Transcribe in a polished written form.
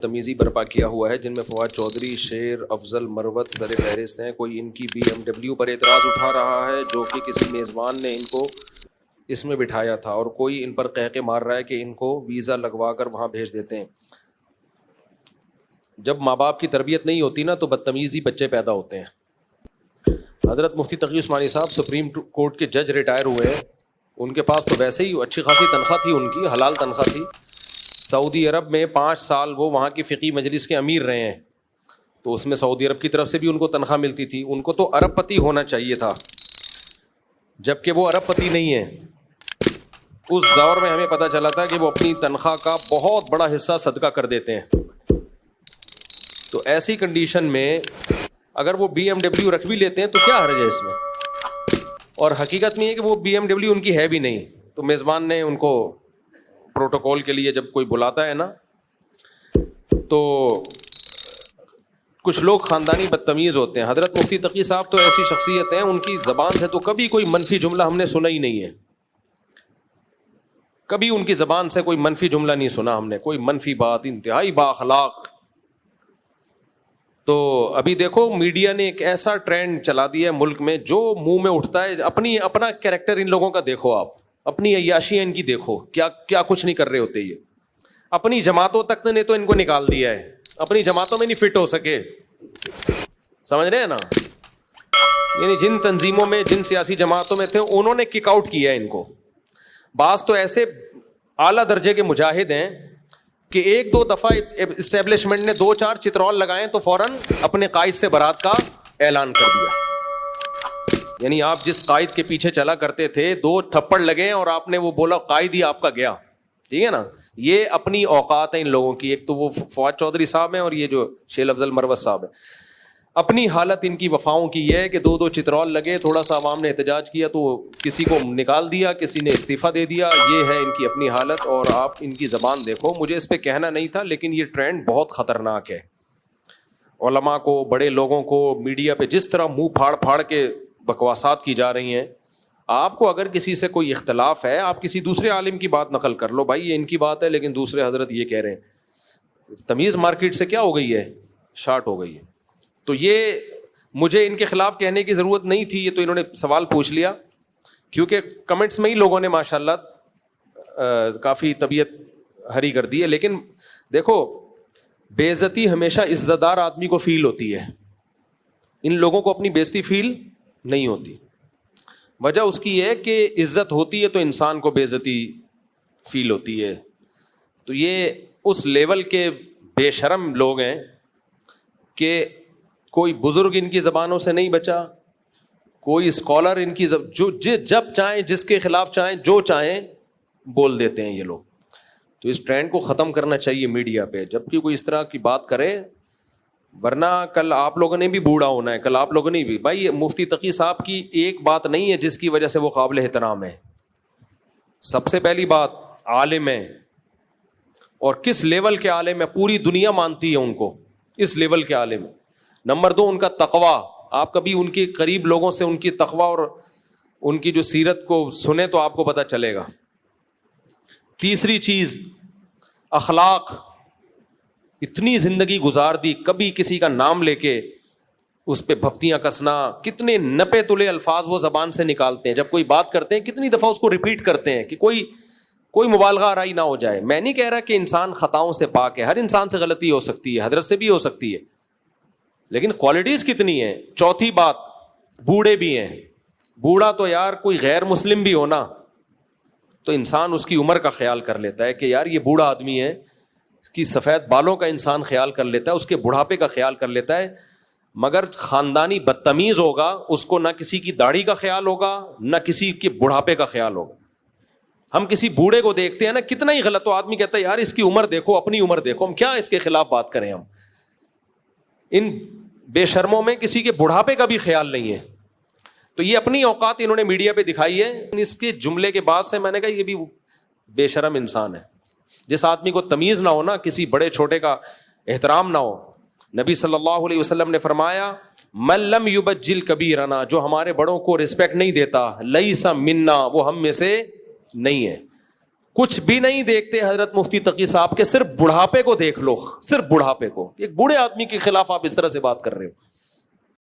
تمیزی برپا کیا ہوا ہے جن میں فواد چودھری، شیر افضل، مروت سر فہرست ہیں۔ کوئی ان کی BMW پر اعتراض اٹھا رہا ہے جو کہ کسی میزبان نے ان کو اس میں بٹھایا تھا، اور کوئی ان پر قہقے مار رہا ہے کہ ان کو ویزا لگوا کر وہاں بھیج دیتے ہیں۔ جب ماں باپ کی تربیت نہیں ہوتی نا تو بدتمیزی بچے پیدا ہوتے ہیں۔ حضرت مفتی تقی عثمانی صاحب سپریم کورٹ کے جج ریٹائر ہوئے ہیں، ان کے پاس تو ویسے ہی اچھی خاصی تنخواہ تھی، ان کی حلال تنخواہ تھی۔ سعودی عرب میں 5 سال وہ وہاں کی فقی مجلس کے امیر رہے ہیں، تو اس میں سعودی عرب کی طرف سے بھی ان کو تنخواہ ملتی تھی۔ ان کو تو ارب پتی ہونا چاہیے تھا، جبکہ وہ ارب پتی نہیں ہے۔ اس دور میں ہمیں پتہ چلا تھا کہ وہ اپنی تنخواہ کا بہت بڑا حصہ صدقہ کر دیتے ہیں۔ تو ایسی کنڈیشن میں اگر وہ BMW رکھ بھی لیتے ہیں تو کیا حرج ہے اس میں؟ اور حقیقت میں یہ کہ وہ BMW ان کی ہے بھی نہیں، تو میزبان نے ان کو پروٹوکول کے لیے جب کوئی بلاتا ہے نا، تو کچھ لوگ خاندانی بدتمیز ہوتے ہیں۔ حضرت مفتی تقی صاحب تو ایسی شخصیت ہیں، ان کی زبان سے تو کبھی کوئی منفی جملہ ہم نے سنا ہی نہیں ہے، کبھی ان کی زبان سے کوئی منفی جملہ نہیں سنا ہم نے، کوئی منفی بات، انتہائی بااخلاق۔ تو ابھی دیکھو میڈیا نے ایک ایسا ٹرینڈ چلا دیا ہے ملک میں، جو منہ میں اٹھتا ہے اپنا کیریکٹر ان لوگوں کا دیکھو، آپ اپنی عیاشیاں ان کی دیکھو، کیا کچھ نہیں کر رہے ہوتے یہ۔ اپنی جماعتوں تک نے تو ان کو نکال دیا ہے، اپنی جماعتوں میں نہیں فٹ ہو سکے، سمجھ رہے ہیں نا؟ یعنی جن تنظیموں میں، جن سیاسی جماعتوں میں تھے، انہوں نے کک آؤٹ کیا ہے ان کو۔ بعض تو ایسے اعلیٰ درجے کے مجاہد ہیں کہ 1-2 دفعہ اسٹیبلشمنٹ نے 2-4 چترول لگائے تو فوراً اپنے قائد سے برات کا اعلان کر دیا۔ یعنی آپ جس قائد کے پیچھے چلا کرتے تھے، 2 تھپڑ لگے اور آپ نے وہ بولا قائد ہی آپ کا گیا، ٹھیک ہے نا؟ یہ اپنی اوقات ہیں ان لوگوں کی۔ ایک تو وہ فواد چودھری صاحب ہیں، اور یہ جو شیر افضل مروت صاحب ہیں، اپنی حالت ان کی وفاؤں کی یہ ہے کہ 2 چترول لگے، تھوڑا سا عوام نے احتجاج کیا تو کسی کو نکال دیا، کسی نے استعفیٰ دے دیا۔ یہ ہے ان کی اپنی حالت، اور آپ ان کی زبان دیکھو۔ مجھے اس پہ کہنا نہیں تھا، لیکن یہ ٹرینڈ بہت خطرناک ہے۔ علماء کو، بڑے لوگوں کو میڈیا پہ جس طرح منہ پھاڑ پھاڑ کے بکواسات کی جا رہی ہیں، آپ کو اگر کسی سے کوئی اختلاف ہے، آپ کسی دوسرے عالم کی بات نقل کر لو، بھائی یہ ان کی بات ہے لیکن دوسرے حضرت یہ کہہ رہے ہیں۔ تمیز مارکیٹ سے کیا ہو گئی ہے؟ شارٹ ہو گئی ہے۔ تو یہ مجھے ان کے خلاف کہنے کی ضرورت نہیں تھی، یہ تو انہوں نے سوال پوچھ لیا، کیونکہ کمنٹس میں ہی لوگوں نے ماشاءاللہ کافی طبیعت ہری کر دی ہے۔ لیکن دیکھو، بے عزتی ہمیشہ عزت دار آدمی کو فیل ہوتی ہے، ان لوگوں کو اپنی بے عزتی فیل نہیں ہوتی۔ وجہ اس کی ہے کہ عزت ہوتی ہے تو انسان کو بے عزتی فیل ہوتی ہے۔ تو یہ اس لیول کے بے شرم لوگ ہیں کہ کوئی بزرگ ان کی زبانوں سے نہیں بچا، کوئی اسکالر ان کی جب چاہیں، جس کے خلاف چاہیں، جو چاہیں بول دیتے ہیں یہ لوگ۔ تو اس ٹرینڈ کو ختم کرنا چاہیے میڈیا پہ، جب بھی کوئی اس طرح کی بات کرے، ورنہ کل آپ لوگوں نے بھی بوڑھا ہونا ہے، کل آپ لوگوں نے بھی۔ بھائی مفتی تقی صاحب کی ایک بات نہیں ہے جس کی وجہ سے وہ قابل احترام ہے۔ سب سے پہلی بات، عالم ہے، اور کس لیول کے عالم ہے، پوری دنیا مانتی ہے ان کو، اس لیول کے عالم ہے۔ نمبر 2، ان کا تقویٰ۔ آپ کبھی ان کے قریب لوگوں سے ان کی تقویٰ اور ان کی جو سیرت کو سنیں تو آپ کو پتہ چلے گا۔ تیسری چیز، اخلاق۔ اتنی زندگی گزار دی، کبھی کسی کا نام لے کے اس پہ بھپتیاں کسنا، کتنے نپے تلے الفاظ وہ زبان سے نکالتے ہیں، جب کوئی بات کرتے ہیں کتنی دفعہ اس کو ریپیٹ کرتے ہیں کہ کوئی مبالغہ آرائی نہ ہو جائے۔ میں نہیں کہہ رہا کہ انسان خطاؤں سے پاک ہے، ہر انسان سے غلطی ہو سکتی ہے، حضرت سے بھی ہو سکتی ہے، لیکن کوالٹیز کتنی ہیں۔ چوتھی بات، بوڑھے بھی ہیں۔ بوڑھا تو یار کوئی غیر مسلم بھی ہو نا تو انسان اس کی عمر کا خیال کر لیتا ہے کہ یار یہ بوڑھا آدمی ہے، اس کی سفید بالوں کا انسان خیال کر لیتا ہے، اس کے بڑھاپے کا خیال کر لیتا ہے۔ مگر خاندانی بدتمیز ہوگا، اس کو نہ کسی کی داڑھی کا خیال ہوگا، نہ کسی کے بڑھاپے کا خیال ہوگا۔ ہم کسی بوڑھے کو دیکھتے ہیں نا، کتنا ہی غلط ہو، آدمی کہتا ہے یار اس کی عمر دیکھو، اپنی عمر دیکھو، ہم کیا اس کے خلاف بات کریں۔ ہم ان بے شرموں میں کسی کے بڑھاپے کا بھی خیال نہیں ہے۔ تو یہ اپنی اوقات انہوں نے میڈیا پہ دکھائی ہے۔ اس کے جملے کے بعد سے میں نے کہا یہ بھی بے شرم انسان ہے۔ جس آدمی کو تمیز نہ ہو نا، کسی بڑے چھوٹے کا احترام نہ ہو۔ نبی صلی اللہ علیہ وسلم نے فرمایا، من لم یبجل کبیرنا، جو ہمارے بڑوں کو رسپیکٹ نہیں دیتا، لیس منا، وہ ہم میں سے نہیں ہے۔ کچھ بھی نہیں دیکھتے حضرت مفتی تقی صاحب کے, صرف بڑھاپے کو دیکھ لو, صرف بڑھاپے کو. ایک بوڑھے آدمی کے خلاف آپ اس طرح سے بات کر رہے ہو.